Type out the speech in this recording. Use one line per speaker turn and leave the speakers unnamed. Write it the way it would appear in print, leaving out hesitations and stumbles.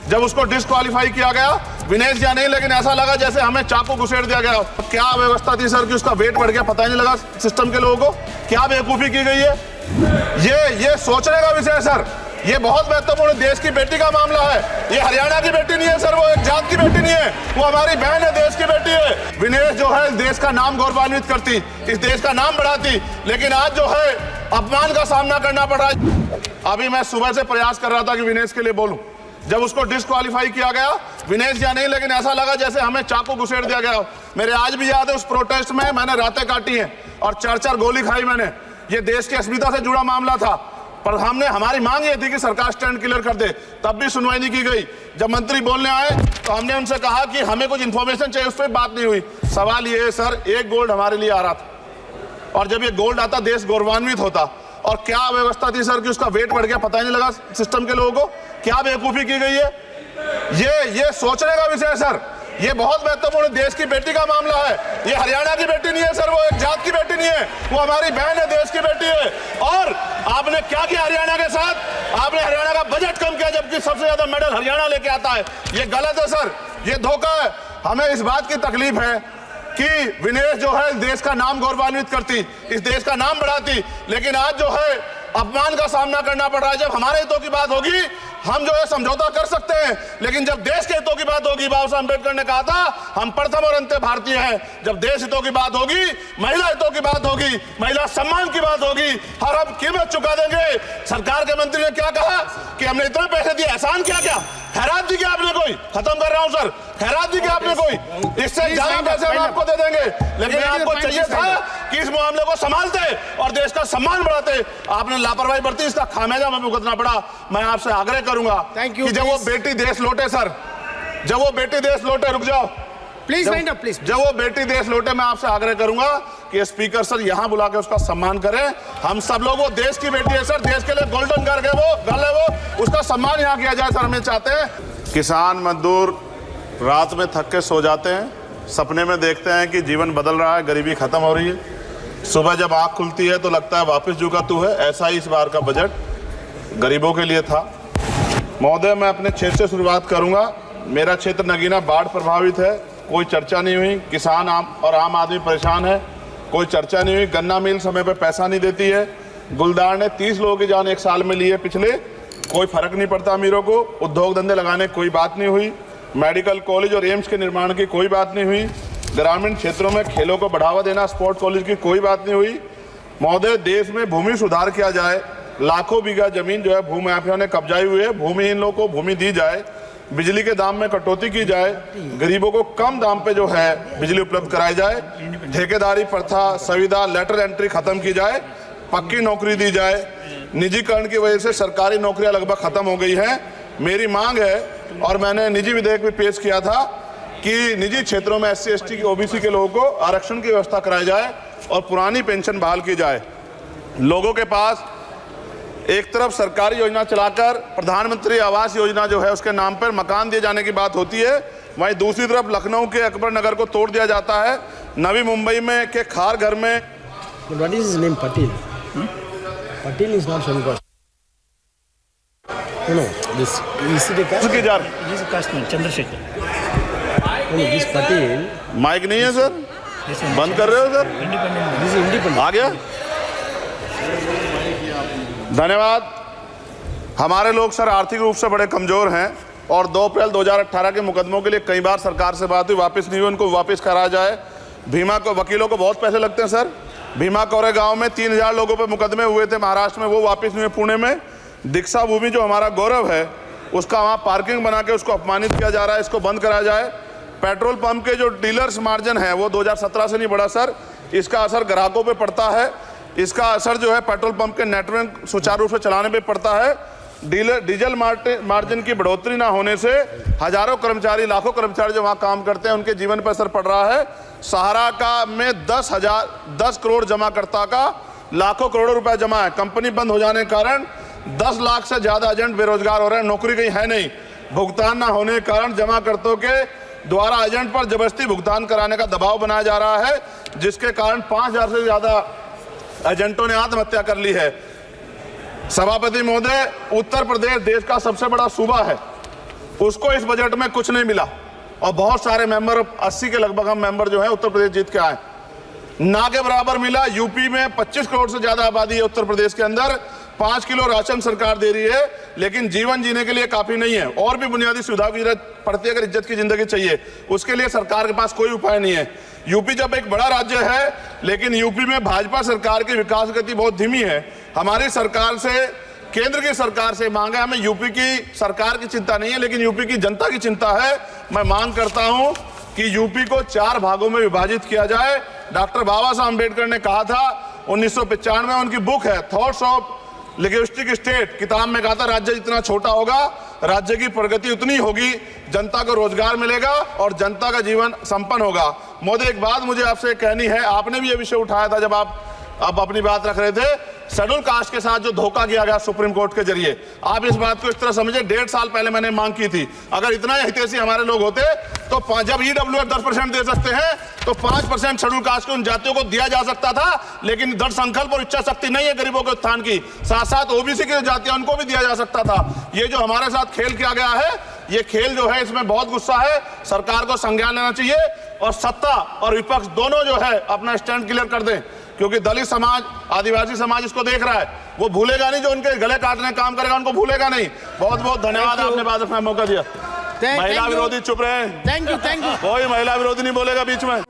जब उसको डिस्क्वालीफाई किया गया, विनेश या नहीं, लेकिन ऐसा लगा जैसे हमें चाकू घुसेड़ दिया गया। क्या व्यवस्था थी सर कि उसका वेट बढ़ गया, पता ही नहीं लगा सिस्टम के लोगों को। क्या बेवकूफी की गई है, ये सोचने का विषय है सर। ये बहुत महत्वपूर्ण देश की बेटी का मामला है। ये हरियाणा की बेटी नहीं है सर, वो एक जात की बेटी नहीं है, वो हमारी बहन है, देश की बेटी है। विनेश जो है देश का नाम गौरवान्वित करती, इस देश का नाम बढ़ाती, लेकिन आज जो है अपमान का सामना करना पड़ रहा है। अभी मैं सुबह से प्रयास कर रहा था कि विनेश के लिए बोलूं। जब उसको डिस्क्वालीफाई किया गया, विनेश या नहीं, लेकिन ऐसा लगा जैसे हमें चाकू घुसेड़ दिया गया। मेरे आज भी याद है उस प्रोटेस्ट में मैंने रातें काटी हैं और 4-4 गोली खाई मैंने। ये देश की अस्मिता से जुड़ा मामला था, पर हमारी मांग ये थी कि सरकार स्टैंड क्लियर कर दे, तब भी सुनवाई नहीं की गई। जब मंत्री बोलने आए तो हमने उनसे कहा कि हमें कुछ इंफॉर्मेशन चाहिए, उस पर बात नहीं हुई। सवाल ये है सर, एक गोल्ड हमारे लिए आ रहा था और जब ये गोल्ड आता देश गौरवान्वित होता। और क्या व्यवस्था थी सर कि उसका वेट बढ़ गया, पता ही नहीं लगा सिस्टम के लोगों को। क्या बेवकूफी की गई है, ये सोचने का विषय है सर। ये बहुत महत्वपूर्ण देश की बेटी का मामला है। ये हरियाणा की बेटी नहीं है सर, वो एक जात की बेटी नहीं है, वो हमारी बहन है, देश की बेटी है। और आपने क्या किया हरियाणा के साथ? आपने हरियाणा का बजट कम किया, जबकि सबसे ज्यादा मेडल हरियाणा लेके आता है। ये गलत है सर, ये धोखा है। हमें इस बात की तकलीफ है कि विनेश जो है देश का नाम गौरवान्वित करती, इस देश का नाम बढ़ाती, लेकिन आज जो है अपमान का सामना करना पड़ रहा है। जब हमारे हितों की बात होगी हम जो है समझौता कर सकते हैं, लेकिन जब देश के हितों की बात होगी, बाबा साहब अम्बेडकर ने कहा था हम प्रथम और अंत्य भारतीय हैं। जब देश हितों की बात होगी, महिला हितों की बात होगी, महिला सम्मान की बात होगी, हर हम कीमत चुका देंगे। सरकार के मंत्री ने क्या कहा कि हमने इतने पैसे दिए, एहसान क्या खैरात दी क्या आपने कोई? खत्म कर रहा हूं सर, खैरात दी क्या आपने कोई? इससे ज्यादा पैसे हम आपको दे देंगे, लेकिन आपको चाहिए था कि इस मामले को संभालते और देश का सम्मान बढ़ाते। आपने लापरवाही बरती, इसका खामियाजा हमें भुगतना पड़ा। मैं आपसे आग्रह करूंगा कि जब वो बेटी देश लौटे सर, जब वो बेटी देश लौटे, रुक जाओ
प्लीज, वाइंड अप प्लीज।
जब वो बेटी देश लौटे, मैं आपसे आग्रह करूंगा कि स्पीकर सर यहां बुला के उसका सम्मान करें। हम सब लोग, वो देश की बेटी है सर, देश के लिए गोल्डन गर्ल है वो, उसका सम्मान यहां किया जाए सर। हमें चाहते हैं किसान मजदूर रात में थक के सो जाते हैं, सपने में देखते हैं कि जीवन बदल रहा है, गरीबी खत्म हो रही है। सुबह जब आंख खुलती है तो लगता है वापस जो का तू है। ऐसा ही इस बार का बजट गरीबों के लिए था। महोदय, मैं अपने क्षेत्र से शुरुआत करूंगा। मेरा क्षेत्र नगीना बाढ़ प्रभावित है, कोई चर्चा नहीं हुई। किसान और आम आदमी परेशान है, कोई चर्चा नहीं हुई। गन्ना मिल समय पर पैसा नहीं देती है। गुलदार ने 30 लोगों की जान एक साल में ली है पिछले, कोई फर्क नहीं पड़ता अमीरों को। उद्योग धंधे लगाने कोई बात नहीं हुई। मेडिकल कॉलेज और एम्स के निर्माण की कोई बात नहीं हुई। ग्रामीण क्षेत्रों में खेलों को बढ़ावा देना, स्पोर्ट्स कॉलेज की कोई बात नहीं हुई। महोदय, देश में भूमि सुधार किया जाए, लाखों बीघा जमीन जो है भूमाफियाओं ने कब्जाई हुई है, भूमिहीन लोगों को भूमि दी जाए, बिजली के दाम में कटौती की जाए, गरीबों को कम दाम पे जो है बिजली उपलब्ध कराई जाए, ठेकेदारी प्रथा, संविदा, लेटर एंट्री खत्म की जाए, पक्की नौकरी दी जाए। निजीकरण की वजह से सरकारी नौकरियां लगभग खत्म हो गई हैं। मेरी मांग है, और मैंने निजी विधेयक भी पेश किया था, कि निजी क्षेत्रों में SC ST की OBC के लोगों को आरक्षण की व्यवस्था कराई जाए और पुरानी पेंशन बहाल की जाए। लोगों के पास एक तरफ सरकारी योजना चलाकर प्रधानमंत्री आवास योजना जो है उसके नाम पर मकान दिए जाने की बात होती है, वहीं दूसरी तरफ लखनऊ के अकबर नगर को तोड़ दिया जाता है। नवी मुंबई में के खार घर में
What is his name? Patil. Patil is not from caste. No, this is the caste.
उसकी जार
He's a casteman, Chandrasekhar.
No, this Patil.
Mike नहीं है सर, बंद कर रहे हो sir?
Independent.
This is independent.
आ गया, धन्यवाद। हमारे लोग सर आर्थिक रूप से बड़े कमजोर हैं और 2 अप्रैल 2018 के मुकदमों के लिए कई बार सरकार से बात हुई, वापस नहीं हुई। उनको वापस कराया जाए। भीमा को वकीलों को बहुत पैसे लगते हैं सर। भीमा कोरेगांव में 3000 लोगों पे मुकदमे हुए थे महाराष्ट्र में, वो वापस नहीं हुए। पुणे में दीक्षा भूमि जो हमारा गौरव है, उसका वहाँ पार्किंग बना के उसको अपमानित किया जा रहा है, इसको बंद कराया जाए। पेट्रोल पंप के जो डीलर्स मार्जिन है वो 2017 से नहीं बढ़ा सर, इसका असर ग्राहकों पे पड़ता है। इसका असर जो है पेट्रोल पंप के नेटवर्क सुचारू रूप से चलाने पे पड़ता है। डीजल मार्जिन की बढ़ोतरी ना होने से हजारों कर्मचारी, लाखों कर्मचारी जो वहाँ काम करते हैं उनके जीवन पर असर पड़ रहा है। सहारा का में 10 करोड़ जमाकर्ता का लाखों करोड़ों रुपए जमा है। कंपनी बंद हो जाने के कारण 10 लाख से ज्यादा एजेंट बेरोजगार हो रहे हैं, नौकरी कहीं है नहीं। भुगतान ना होने के कारण जमाकर्ताओं के द्वारा एजेंट पर जबरदस्ती भुगतान कराने का दबाव बनाया जा रहा है, जिसके कारण 5000 से ज्यादा एजेंटों ने आत्महत्या कर ली है। सभापति महोदय, उत्तर प्रदेश देश का सबसे बड़ा सूबा है। उसको इस बजट में कुछ नहीं मिला। और बहुत सारे मेंबर, 80 के लगभग हम मेंबर जो है उत्तर प्रदेश जीत के आए, ना के बराबर मिला। यूपी में 25 करोड़ से ज्यादा आबादी है उत्तर प्रदेश के अंदर, 5 किलो राशन सरकार दे रही है, लेकिन जीवन जीने के लिए काफी नहीं है। और भी बुनियादी सुविधाओं की जरूरत पड़ती है। अगर इज्जत की जिंदगी चाहिए उसके लिए सरकार के पास कोई उपाय नहीं है। यूपी जब एक बड़ा राज्य है, लेकिन यूपी में भाजपा सरकार की विकास गति बहुत धीमी है। हमारी सरकार से, केंद्र की सरकार से मांग है, हमें यूपी की सरकार की चिंता नहीं है, लेकिन यूपी की जनता की चिंता है। मैं मांग करता हूं कि यूपी को 4 भागों में विभाजित किया जाए। डॉक्टर बाबा साहब अम्बेडकर ने कहा था 1995 में, उनकी बुक है थॉट्स ऑफ लिंग्विस्टिक स्टेट, किताब में कहा था राज्य जितना छोटा होगा राज्य की प्रगति उतनी होगी, जनता को रोजगार मिलेगा और जनता का जीवन संपन्न होगा। मोदी, एक बात मुझे आपसे कहनी है, आपने भी ये विषय उठाया था जब आप अपनी बात रख रहे थे, शेड्यूल कास्ट के साथ जो धोखा किया गया सुप्रीम कोर्ट के जरिए, आप इस बात को इस तरह समझे, 1.5 साल पहले मैंने मांग की थी, अगर इतना हितैषी हमारे लोग होते तो जब EWF 10% दे सकते हैं तो 5% शेड्यूल कास्ट के उन जातियों को दिया जा सकता था। लेकिन दृढ़ संकल्प और इच्छा शक्ति नहीं है गरीबों के उत्थान की, साथ साथ ओबीसी की जातियां उनको भी दिया जा सकता था। ये जो हमारे साथ खेल किया गया है, ये खेल जो है इसमें बहुत गुस्सा है, सरकार को संज्ञान लेना चाहिए और सत्ता और विपक्ष दोनों जो है अपना स्टैंड क्लियर कर दें, क्योंकि दलित समाज, आदिवासी समाज इसको देख रहा है, वो भूलेगा नहीं। जो उनके गले काटने काम करेगा उनको भूलेगा नहीं। बहुत बहुत धन्यवाद, आपने बात रखने का मौका दिया। महिला विरोधी चुप रहे,
थैंक यू
कोई महिला विरोधी नहीं बोलेगा बीच में।